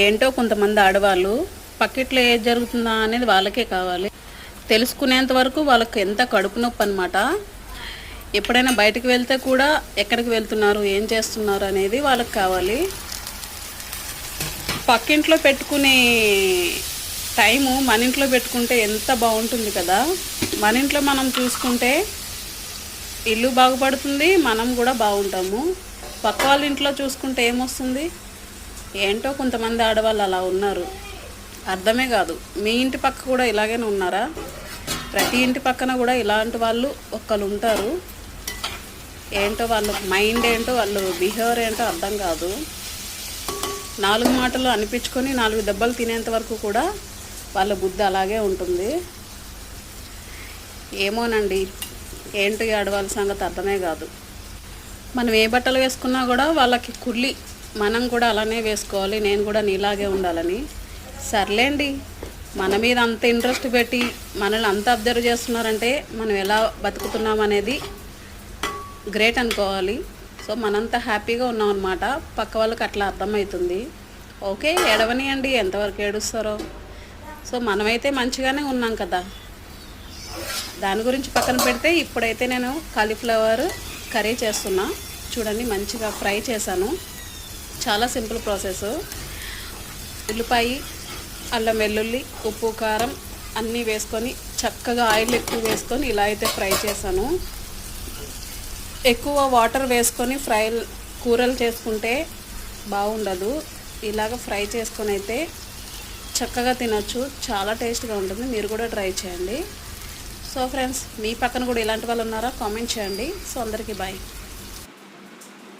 ఏంటో కొంతమంది ఆడవాళ్ళు పక్కిట్లో ఏది జరుగుతుందా అనేది వాళ్ళకే కావాలి. తెలుసుకునేంత వరకు వాళ్ళకి ఎంత కడుపు నొప్పి అనమాట. ఎప్పుడైనా బయటకు వెళ్తే కూడా ఎక్కడికి వెళ్తున్నారు, ఏం చేస్తున్నారు అనేది వాళ్ళకి కావాలి. పక్కింట్లో పెట్టుకునే టైము మన ఇంట్లో పెట్టుకుంటే ఎంత బాగుంటుంది కదా. మన ఇంట్లో మనం చూసుకుంటే ఇల్లు బాగుపడుతుంది, మనం కూడా బాగుంటాము. పక్క వాళ్ళ ఇంట్లో చూసుకుంటే ఏమొస్తుంది? ఏంటో కొంతమంది ఆడవాళ్ళు అలా ఉన్నారు, అర్థమే కాదు. మీ ఇంటి పక్క కూడా ఇలాగనే ఉన్నారా? ప్రతి ఇంటి పక్కన కూడా ఇలాంటి వాళ్ళు ఒక్కరు ఉంటారు. ఏంటో వాళ్ళ మైండ్ ఏంటో, వాళ్ళు బిహేవియర్ ఏంటో అర్థం కాదు. 4 మాటలు అనిపించుకొని 4 దెబ్బలు తినేంత వరకు కూడా వాళ్ళ బుద్ధి అలాగే ఉంటుంది. ఏమోనండి, ఏంటి ఆడవాళ్ళ సంగతి అర్థమే కాదు. మనం ఏ బట్టలు వేసుకున్నా కూడా వాళ్ళకి కుళ్ళి మనం కూడా అలానే వేసుకోవాలి, నేను కూడా నీలాగే ఉండాలని. సర్లేండి, మన మీద అంత ఇంట్రెస్ట్ పెట్టి మనల్ని అంత అబ్జర్వ్ చేస్తున్నారంటే మనం ఎలా బతుకుతున్నాం అనేది గ్రేట్ అనుకోవాలి. సో మనంతా హ్యాపీగా ఉన్నాం అన్నమాట. పక్క వాళ్ళకి అట్లా అర్థమవుతుంది. ఓకే, ఏడవనియండి, ఎంతవరకు ఏడుస్తారో. సో మనమైతే మంచిగానే ఉన్నాం కదా. దాని గురించి పక్కన పెడితే ఇప్పుడైతే నేను కాలీఫ్లవర్ కర్రీ చేస్తున్నా. చూడండి, మంచిగా ఫ్రై చేశాను. చాలా సింపుల్ ప్రాసెస్. ఉల్లిపాయ, అల్లం వెల్లుల్లి, ఉప్పు, కారం అన్నీ వేసుకొని చక్కగా ఆయిల్ ఎక్కువ వేసుకొని ఇలా అయితే ఫ్రై చేశాను. ఎక్కువ వాటర్ వేసుకొని కూరలు చేసుకుంటే బాగుండదు. ఇలాగ ఫ్రై చేసుకొని అయితే చక్కగా తినొచ్చు, చాలా టేస్ట్గా ఉంటుంది. మీరు కూడా ట్రై చేయండి. సో ఫ్రెండ్స్, మీ పక్కన కూడా ఇలాంటి వాళ్ళు ఉన్నారా? కామెంట్ చేయండి. సో అందరికీ బాయ్.